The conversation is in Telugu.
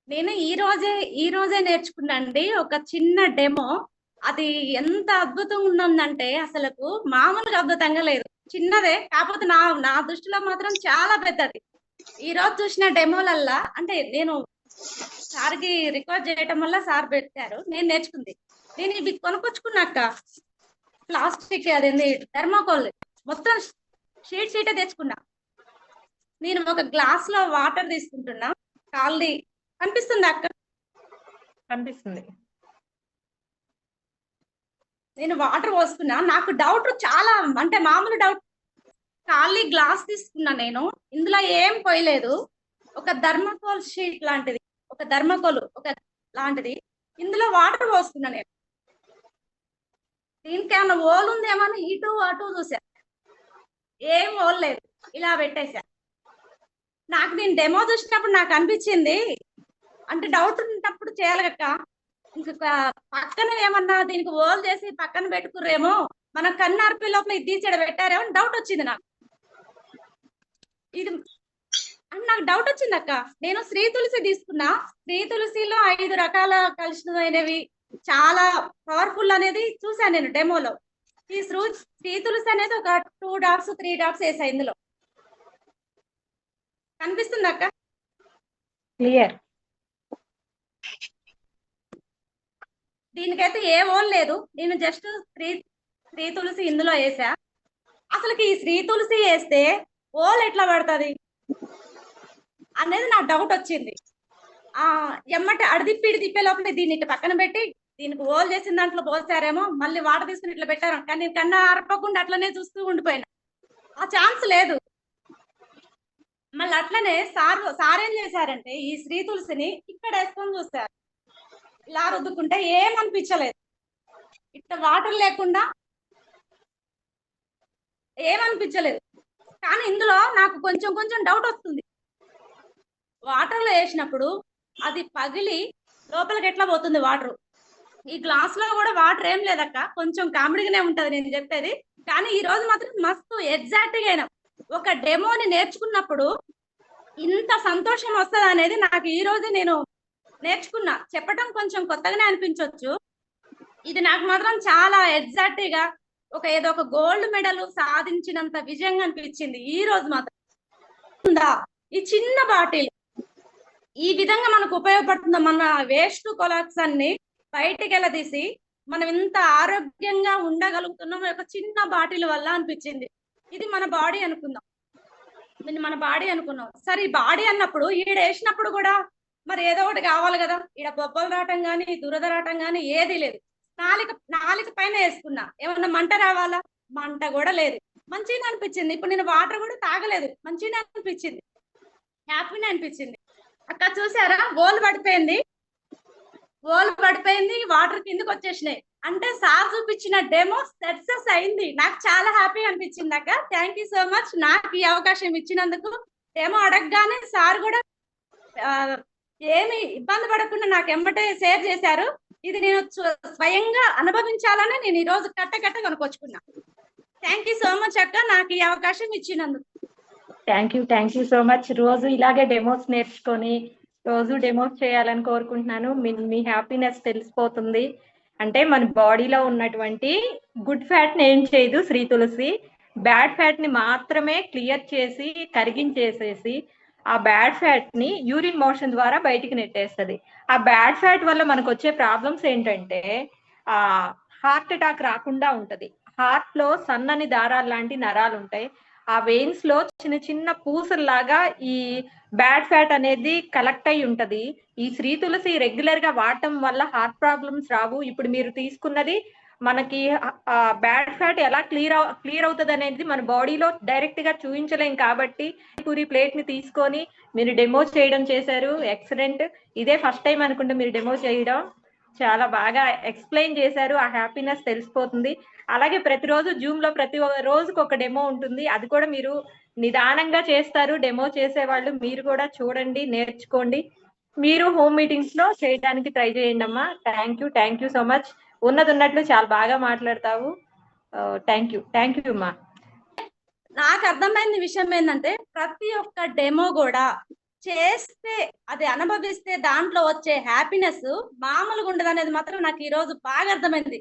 నేను ఈ రోజే నేర్చుకున్నాండి ఒక చిన్న డెమో. అది ఎంత అద్భుతంగా ఉందంటే అసలకు మామూలుగా అద్భుతంగా లేదు. చిన్నదే కాకపోతే నా నా దృష్టిలో మాత్రం చాలా పెద్దది. ఈ రోజు చూసిన డెమోలల్లా అంటే నేను సార్కి రికార్డ్ చేయటం వల్ల సార్ పెట్టారు, నేను నేర్చుకుంది. నేను ఇవి కొనుక్కొచ్చుకున్నాక ప్లాస్టిక్ అదేంది థర్మాకోల్ మొత్తం షీటే తెచ్చుకున్నా. నేను ఒక గ్లాస్ లో వాటర్ తీసుకుంటున్నా. కాల్ది కనిపిస్తుంది అక్క? కనిపిస్తుంది. నేను వాటర్ పోసుకున్నా. నాకు డౌట్ చాలా, అంటే మామూలు డౌట్. ఖాళీ గ్లాస్ తీసుకున్నా నేను, ఇందులో ఏం పోయలేదు. ఒక థర్మాకోల్ షీట్ లాంటిది, ఒక థర్మాకోల్ ఒక లాంటిది, ఇందులో వాటర్ పోసుకున్నా నేను. దీనికి ఏమన్నా ఓలు ఉందేమని ఇటు అటు చూసా, ఏం ఓలు లేదు. ఇలా పెట్టేశా. నాకు నేను డెమో చూసినప్పుడు నాకు అనిపించింది, అంటే డౌట్ ఉన్నప్పుడు చేయాలి కక్క. ఇంకొక పక్కన ఏమన్నా దీనికి ఓల్ చేసి పక్కన పెట్టుకురేమో, మన కన్ను అర్పి లోపల ఇది తీసేడ పెట్టారేమో డౌట్ వచ్చింది నాకు. ఇది అని నాకు డౌట్ వచ్చింది అక్క. నేను శ్రీ తులసి తీసుకున్నా. శ్రీ తులసిలో 5 రకాల కలిసినవి చాలా పవర్ఫుల్ అనేది చూసాను నేను డెమోలో. ఈ శ్రీ తులసి అనేది ఒక 2 డాట్స్ 3 డాట్స్ వేసా. ఇందులో కనిపిస్తుంది అక్క? క్లియర్. దీనికైతే ఏ ఓల్ లేదు. నేను జస్ట్ శ్రీ తులసి ఇందులో వేసా. అసలుకి ఈ శ్రీ తులసి వేస్తే ఓల్ ఎట్లా పడుతుంది అనేది నాకు డౌట్ వచ్చింది. ఎమ్మటి అడిదిప్పి తిప్పే లోపల దీన్ని ఇట్లా పక్కన పెట్టి దీనికి ఓల్ చేసిన దాంట్లో పోసారేమో, మళ్ళీ వాటర్ తీసుకుని ఇట్లా పెట్టారు. కానీ నేను కన్నా అరపకుండా అట్లనే చూస్తూ ఉండిపోయినా. ఆ ఛాన్స్ లేదు. మళ్ళీ అట్లనే సార్ ఏం చేశారంటే ఈ శ్రీ తులసిని ఇక్కడ వేసుకొని చూస్తారు. ఇలా రుద్దుకుంటే ఏమనిపించలేదు. ఇట్లా వాటర్ లేకుండా ఏమనిపించలేదు. కానీ ఇందులో నాకు కొంచెం కొంచెం డౌట్ వస్తుంది. వాటర్ లో వేసినప్పుడు అది పగిలి లోపలికి ఎట్లా పోతుంది వాటర్. ఈ గ్లాస్ లో కూడా వాటర్ ఏం లేదక్క, కొంచెం కామెడీగానే ఉంటది నేను చెప్పేది. కానీ ఈ రోజు మాత్రం మస్తు ఎగ్జాక్ట్ గా అయినా ఒక డెమోని నేర్చుకున్నప్పుడు ఇంత సంతోషం వస్తుంది అనేది నాకు ఈ రోజు నేను నేర్చుకున్నా. చెప్పటం కొంచెం కొత్తగానే అనిపించవచ్చు. ఇది నాకు మాత్రం చాలా ఎగ్జాక్ట్ గా ఏదో ఒక గోల్డ్ మెడల్ సాధించినంత విజయంగా అనిపించింది ఈ రోజు మాత్రం. ఈ చిన్న బాటిల్ ఈ విధంగా మనకు ఉపయోగపడుతుందో, మన వేస్ట్ కొలాక్స్ అన్ని బయటికి వెళ్ళదీసి మనం ఇంత ఆరోగ్యంగా ఉండగలుగుతున్నాం ఒక చిన్న బాటిల్ వల్ల అనిపించింది. ఇది మన బాడీ అనుకుందాం, మన బాడీ అనుకున్నాం. సరే ఈ బాడీ అన్నప్పుడు ఈడ వేసినప్పుడు కూడా మరి ఏదో ఒకటి కావాలి కదా. ఈడ బొబ్బలు రావటం కానీ దురద రావటం కానీ ఏది లేదు. నాలుక పైన వేసుకున్నా, ఏమన్నా మంట రావాలా? మంట కూడా లేదు. మంచిగా అనిపించింది. ఇప్పుడు నేను వాటర్ కూడా తాగలేదు, మంచిగా అనిపించింది, హ్యాపీగా అనిపించింది. అక్క చూసారా, ఓలు పడిపోయింది, వాటర్ కిందకి వచ్చేసినాయి. అంటే సార్ చూపించిన డెమో సక్సెస్ అయింది. నాకు చాలా హ్యాపీగా అనిపించింది అక్క. థ్యాంక్ యూ సో మచ్ నాకు ఈ అవకాశం ఇచ్చినందుకు. డెమో అడగగానే సార్ కూడా ఏమి ఇబ్బంది పడకుండా నాకు ఎమ్మటే షేర్ చేశారు. ఇది నేను స్వయంగా అనుభవించాలని నేను ఈ రోజు కట్ట కొనుక్కొచ్చుకున్నా. థ్యాంక్ యూ సో మచ్ అక్క నాకు ఈ అవకాశం ఇచ్చినందుకు. Thank you so much. రోజు ఇలాగే డెమోస్ నేర్చుకొని రోజు డెమోస్ చేయాలని కోరుకుంటున్నాను. మీ హ్యాపీనెస్ తెలిసిపోతుంది. అంటే మన బాడీలో ఉన్నటువంటి గుడ్ ఫ్యాట్ ని ఏం చేయదు శ్రీ తులసి, బ్యాడ్ ఫ్యాట్ ని మాత్రమే క్లియర్ చేసి కరిగించేసేసి ఆ బ్యాడ్ ఫ్యాట్ ని యూరిన్ మోషన్ ద్వారా బయటికి నెట్టేస్తుంది. ఆ బ్యాడ్ ఫ్యాట్ వల్ల మనకు వచ్చే ప్రాబ్లమ్స్ ఏంటంటే హార్ట్ అటాక్ రాకుండా ఉంటది. హార్ట్ లో సన్నని దారాలు లాంటి నరాలు ఉంటాయి. ఆ వెయిన్స్ లో చిన్న చిన్న పూసల్లాగా ఈ బ్యాడ్ ఫ్యాట్ అనేది కలెక్ట్ అయి ఉంటది. ఈ శ్రీ తులసి రెగ్యులర్ గా వాడటం వల్ల హార్ట్ ప్రాబ్లమ్స్ రావు. ఇప్పుడు మీరు తీసుకున్నది మనకి బ్యాడ్ ఫ్యాట్ ఎలా క్లియర్ అవుతుంది అనేది మన బాడీలో డైరెక్ట్ గా చూపించలేం. కాబట్టి పూరి ప్లేట్ ని తీసుకొని మీరు డెమో చేయడం చేశారు, ఎక్సలెంట్. ఇదే ఫస్ట్ టైం అనుకుంటే మీరు డెమో చేయడం. చాలా బాగా ఎక్స్ప్లెయిన్ చేశారు. ఆ హ్యాపీనెస్ తెలిసిపోతుంది. అలాగే ప్రతిరోజు జూమ్ లో ప్రతి రోజుకి ఒక డెమో ఉంటుంది. అది కూడా మీరు నిదానంగా చేస్తారు డెమో చేసేవాళ్ళు. మీరు కూడా చూడండి, నేర్చుకోండి. మీరు హోమ్ మీటింగ్స్ లో చేయడానికి ట్రై చేయండి అమ్మా. Thank you so much. ఉన్నట్లు చాలా బాగా మాట్లాడతావు. థ్యాంక్ యూ అమ్మా. నాకు అర్థమైన విషయం ఏంటంటే ప్రతి ఒక్క డెమో కూడా చేస్తే అది అనుభవిస్తే దాంట్లో వచ్చే హ్యాపీనెస్ మామూలుగా ఉండదు అనేది మాత్రం నాకు ఈ రోజు బాగా అర్థమైంది.